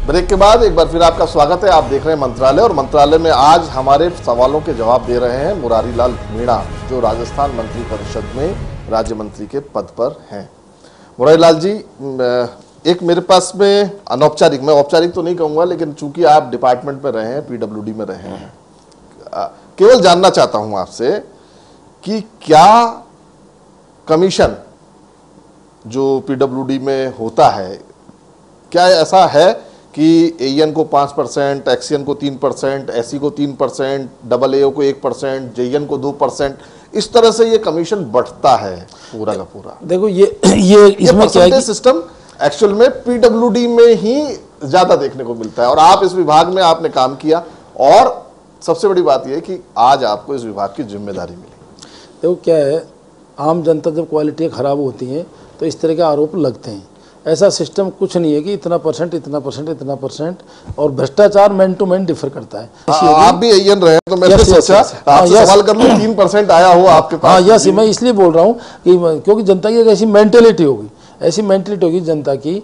Break के बाद एक बार फिर आपका स्वागत है। आप देख रहे हैं मंत्रालय, और मंत्रालय में आज हमारे सवालों के जवाब दे रहे हैं मुरारी लाल मीणा, जो राजस्थान मंत्री परिषद में राज्य मंत्री के पद पर हैं। मुरारी लाल जी, एक मेरे पास में अनौपचारिक, मैं औपचारिक तो नहीं कहूँगा, लेकिन चूंकि आप डिपार्टमेंट में रहे हैं, पीडब्ल्यूडी में रहे हैं, केवल जानना चाहता हूँ आपसे कि क्या कमीशन जो पीडब्ल्यूडी में होता है, क्या ऐसा है कि एएन को 5%, एक्सीएन को 3%, एससी को 3%, डबल एओ को 1%, जेएन को 2%, इस तरह से ये कमीशन बढ़ता है पूरा का पूरा। देखो ये इसमें क्या है, सिस्टम एक्चुअल में पीडब्ल्यूडी में ही ज्यादा देखने को मिलता है, और आप इस विभाग में आपने काम किया, और सबसे बड़ी बात यह है कि आज आपको इस विभाग की जिम्मेदारी मिली। देखो क्या है, आम जनता जब क्वालिटी खराब होती है तो इस तरह के आरोप लगते हैं। ऐसा सिस्टम कुछ नहीं है कि इतना परसेंट इतना परसेंट इतना परसेंट, और भ्रष्टाचार मैन टू मैन डिफर करता है। आप भी एएन रहे तो मैंने सोचा आपसे सवाल कर लूं, 3% आया हो आपके पास। हाँ यस, मैं इसलिए बोल रहा हूँ कि क्योंकि जनता की एक ऐसी मेंटेलिटी होगी, ऐसी मेंटेलिटी होगी जनता की।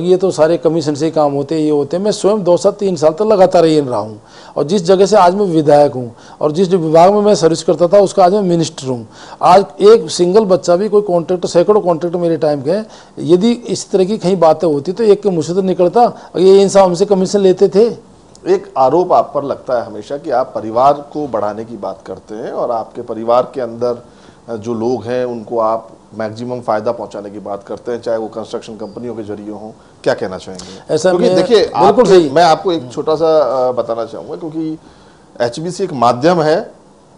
ये तो सारे कमीशन से ही काम होते हैं, ये होते हैं। मैं स्वयं 2 से 3 साल तक लगातार एएन रहा हूँ, और जिस जगह से आज मैं विधायक हूँ और जिस विभाग में मैं सर्विस करता था उसका आज मैं मिनिस्टर हूँ। आज एक सिंगल बच्चा भी, कोई कॉन्ट्रैक्टर, सैकड़ों कॉन्ट्रैक्टर मेरे टाइम के, यदि इस तरह की कहीं बातें होती तो एक के मुँह से तो निकलता, ये इन साहब हमसे कमीशन लेते थे। एक आरोप आप पर लगता है हमेशा कि आप परिवार को बढ़ाने की बात करते हैं, और आपके परिवार के अंदर जो लोग हैं उनको आप मैक्सिमम फायदा पहुंचाने की बात करते हैं, चाहे वो कंस्ट्रक्शन कंपनियों के जरिए हो। क्या कहना चाहेंगे? ऐसा क्योंकि देखिए, मैं आपको एक छोटा सा बताना चाहूँगा, क्योंकि एचबीसी एक माध्यम है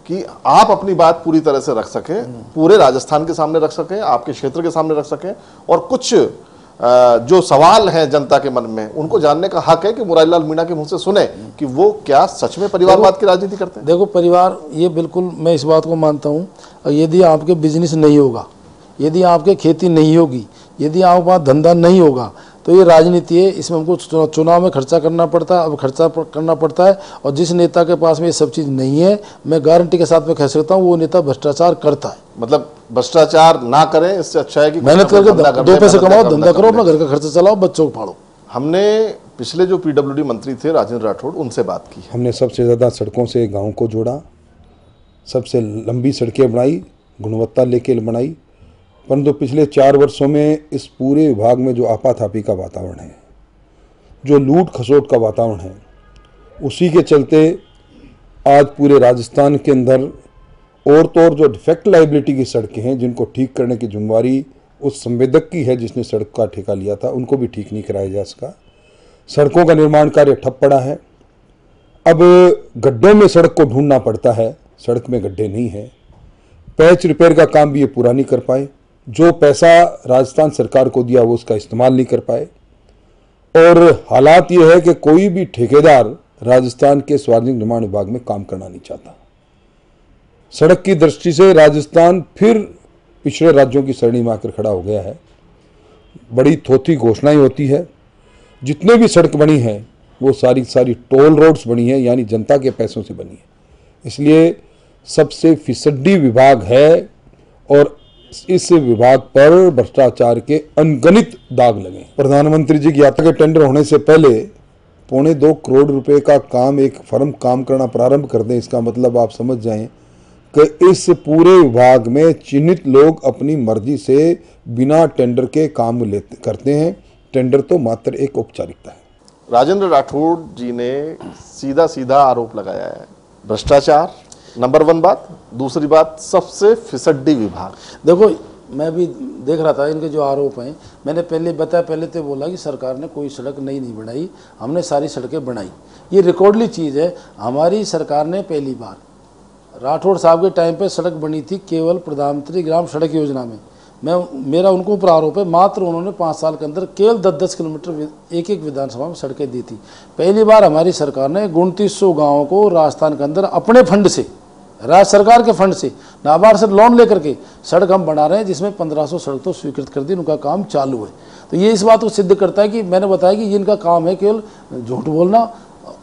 कि आप अपनी बात पूरी तरह से रख सकें, पूरे राजस्थान के सामने रख सकें, आपके क्षेत्र के सामने रख सकें, और कुछ जो सवाल हैं जनता के मन में उनको जानने का हक है कि मुरारी लाल मीणा के मुंह से सुने कि वो क्या सच में परिवारवाद की राजनीति करते हैं। देखो परिवार, ये बिल्कुल मैं इस बात को मानता हूँ। यदि आपके बिजनेस नहीं होगा, यदि आपके खेती नहीं होगी, यदि आपके पास धंधा नहीं होगा, तो ये राजनीति है। इसमें हमको चुनाव में खर्चा करना पड़ता है, अब खर्चा करना पड़ता है। और जिस नेता के पास में ये सब चीज़ नहीं है, मैं गारंटी के साथ में कह सकता हूँ वो नेता भ्रष्टाचार करता है। मतलब भ्रष्टाचार ना करें, इससे अच्छा है कि मेहनत करके 2 पैसे कमाओ, धंधा करो, अपना घर का खर्चा चलाओ, बच्चों को पालो। हमने पिछले जो पीडब्ल्यूडी मंत्री थे राजेंद्र राठौड़, उनसे बात की। हमने सबसे ज़्यादा सड़कों से गाँव को जोड़ा, सबसे लंबी सड़कें बनाई, गुणवत्ता लेके बनाई। परंतु पिछले 4 वर्षों में इस पूरे विभाग में जो आपाधापी का वातावरण है, जो लूट खसोट का वातावरण है, उसी के चलते आज पूरे राजस्थान के अंदर और तो और जो डिफेक्ट लाइबिलिटी की सड़कें हैं, जिनको ठीक करने की जिम्मेवारी उस संवेदक की है जिसने सड़क का ठेका लिया था, उनको भी ठीक नहीं कराया जा सका। सड़कों का निर्माण कार्य ठप पड़ा है। अब गड्ढों में सड़क को ढूंढना पड़ता है, सड़क में गड्ढे नहीं है। पैच रिपेयर का काम भी ये पूरा नहीं कर पाए। जो पैसा राजस्थान सरकार को दिया वो उसका इस्तेमाल नहीं कर पाए। और हालात ये है कि कोई भी ठेकेदार राजस्थान के सार्वजनिक निर्माण विभाग में काम करना नहीं चाहता। सड़क की दृष्टि से राजस्थान फिर पिछड़े राज्यों की सरणी में आकर खड़ा हो गया है। बड़ी थोथी घोषणाएं होती है। जितने भी सड़क बनी हैं वो सारी सारी टोल रोड्स बनी है, यानी जनता के पैसों से बनी है। इसलिए सबसे फिसड्डी विभाग है, और इस विभाग पर भ्रष्टाचार के अनगणित दाग लगे। प्रधानमंत्री जी की यात्रा के टेंडर होने से पहले 2.25 करोड़ रुपए का काम एक फर्म काम करना प्रारंभ कर दें, इसका मतलब आप समझ जाएं कि इस पूरे विभाग में चिन्हित लोग अपनी मर्जी से बिना टेंडर के काम करते हैं। टेंडर तो मात्र एक औपचारिकता है। राजेंद्र राठौड़ जी ने सीधा सीधा आरोप लगाया है, भ्रष्टाचार नंबर 1 बात। दूसरी बात, सबसे फिसड्डी विभाग। देखो मैं भी देख रहा था इनके जो आरोप हैं। मैंने पहले तो बोला कि सरकार ने कोई सड़क नहीं बनाई, हमने सारी सड़कें बनाई। ये रिकॉर्डली चीज़ है। हमारी सरकार ने पहली बार राठौड़ साहब के टाइम पे सड़क बनी थी केवल प्रधानमंत्री ग्राम सड़क योजना में। मेरा उनको ऊपर आरोप है, मात्र उन्होंने 5 साल के अंदर केवल 10-10 किलोमीटर एक विधानसभा में सड़कें दी थी। पहली बार हमारी सरकार ने 2900 गाँवों को राजस्थान के अंदर अपने फंड से, राज्य सरकार के फंड से, नाबार्ड से लोन लेकर के सड़क हम बना रहे हैं, जिसमें 1500 सड़क तो स्वीकृत कर दी, उनका काम चालू है। तो ये इस बात को सिद्ध करता है कि मैंने बताया कि इनका काम है केवल झूठ बोलना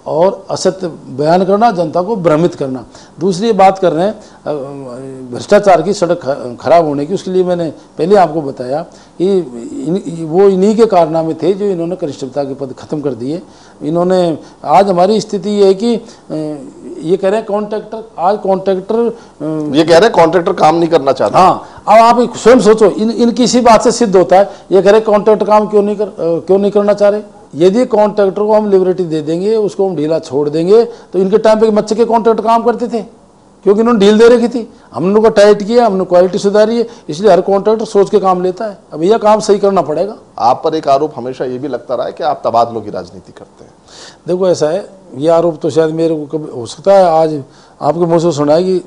और असत्य बयान करना, जनता को भ्रमित करना। दूसरी बात कर रहे हैं भ्रष्टाचार की, सड़क खराब होने की, उसके लिए मैंने पहले आपको बताया कि वो इन्हीं के कारनामे थे जो इन्होंने कनिष्ठता के पद खत्म कर दिए। इन्होंने आज हमारी स्थिति ये है कि ये कह रहे हैं कॉन्ट्रैक्टर, आज कॉन्ट्रैक्टर ये कह रहे हैं कॉन्ट्रैक्टर काम नहीं करना चाहता। हाँ, अब आप स्वयं सोचो, इनकी इसी बात से सिद्ध होता है। ये कह रहे कॉन्ट्रैक्टर काम क्यों नहीं करना चाह रहे। यदि कॉन्ट्रैक्टर को हम लिबर्टी दे देंगे, उसको हम ढीला छोड़ देंगे, तो इनके टाइम पे मच्छे के कॉन्ट्रैक्टर काम करते थे, क्योंकि इन्होंने डील दे रखी थी। हमने उनको टाइट किया, हमने क्वालिटी सुधारी है, इसलिए हर कॉन्ट्रैक्टर सोच के काम लेता है। अब यह काम सही करना पड़ेगा। आप पर एक आरोप हमेशा ये भी लगता रहा है कि आप तबादलों की राजनीति करते हैं। देखो ऐसा है, ये आरोप तो शायद मेरे को कभी हो सकता है, आज आपके मुँह से सुना है कि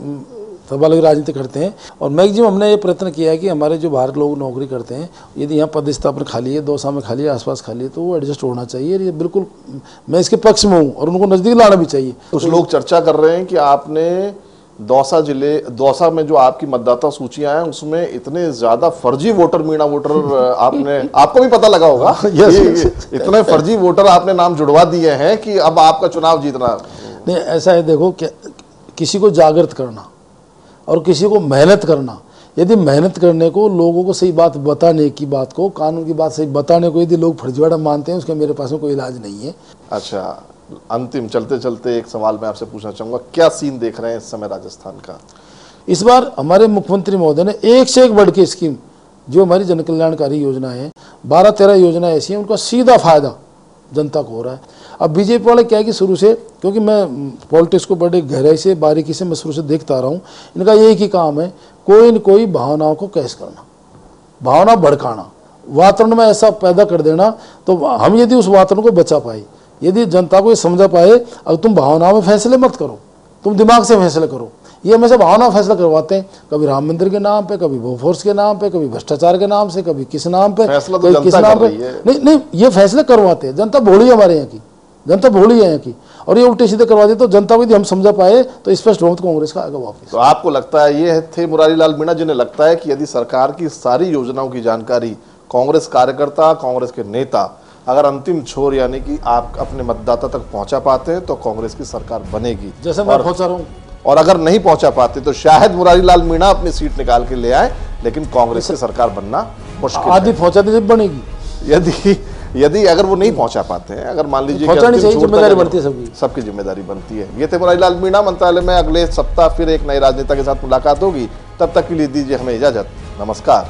तबादलों की राजनीति करते हैं। और मैक्सिमम हमने ये प्रयत्न किया है कि हमारे जो बाहर लोग नौकरी करते हैं, यदि यहाँ पदस्थापन खाली है, दौसा में खाली है, आसपास खाली है, तो वो एडजस्ट होना चाहिए। ये बिल्कुल मैं इसके पक्ष में हूँ और उनको नज़दीक लाना भी चाहिए। कुछ लोग चर्चा कर रहे हैं कि आपने दौसा में जो आपकी मतदाता सूचियां हैं उसमें इतने ज्यादा फर्जी वोटर, मीणा वोटर आपने, आपको भी पता लगा होगा, इतने फर्जी वोटर आपने नाम जुड़वा दिए हैं कि अब आपका चुनाव जीतना नहीं। ऐसा है, देखो किसी को जागृत करना और किसी को मेहनत करना, यदि मेहनत करने को, लोगों को सही बात बताने की बात को, कानून की बात सही बताने को यदि लोग फर्जीवाड़ा मानते हैं, उसका मेरे पास में कोई इलाज नहीं है। अच्छा, अंतिम चलते चलते एक सवाल मैं आपसे पूछना चाहूँगा, क्या सीन देख रहे हैं इस समय राजस्थान का? इस बार हमारे मुख्यमंत्री महोदय ने एक से एक बढ़ के स्कीम, जो हमारी जन कल्याणकारी योजना है, 12-13 योजना ऐसी हैं, उनका सीधा फायदा जनता को हो रहा है। अब बीजेपी वाले क्या है कि शुरू से, क्योंकि मैं पॉलिटिक्स को बड़े गहराई से, बारीकी से मैं शुरू से देखता रहा हूँ, इनका एक ही काम है, कोई न कोई भावनाओं को कैश करना, भावना भड़काना, वातावरण में ऐसा पैदा कर देना। तो हम यदि उस वातावरण को बचा पाए, यदि जनता को ये समझा पाए, अगर तुम भावनाओं में फैसले मत करो, तुम दिमाग से फैसले करो। ये हमेशा भावना फैसला करवाते हैं, कभी राम मंदिर के नाम पे, कभी बोफोर्स के नाम पे, कभी भ्रष्टाचार के नाम से, कभी किस नाम पे, कभी किस नाम पे। नहीं, ये फैसले करवाते हैं। जनता भोली है, हमारे यहाँ की जनता भोली है यहाँ की, और ये उल्टे सीधे करवा दे। तो जनता को यदि हम समझा पाए तो स्पष्ट बहुमत कांग्रेस का आएगा वापस। तो आपको लगता है, ये थे मुरारी लाल मीणा जिन्हें लगता है कि यदि सरकार की सारी योजनाओं की जानकारी कांग्रेस कार्यकर्ता, कांग्रेस के नेता अगर अंतिम छोर यानी कि आप अपने मतदाता तक पहुंचा पाते हैं तो कांग्रेस की सरकार बनेगी, जैसे मैं पहुंचा रहा हूँ। और अगर नहीं पहुंचा पाते तो शायद मुरारी लाल मीणा अपनी सीट निकाल के ले आए, लेकिन कांग्रेस की सरकार बनना मुश्किल आदि पहुंचाते जब बनेगी। यदि अगर वो नहीं पहुंचा पाते हैं, अगर मान लीजिए पहुंचानी चाहिए, जिम्मेदारी बनती है, सबकी जिम्मेदारी बनती है। ये थे मुरारी लाल मीणा। मंत्रालय में अगले सप्ताह फिर एक नए राजनेता के साथ मुलाकात होगी, तब तक के लिए दीजिए हमें इजाजत। नमस्कार।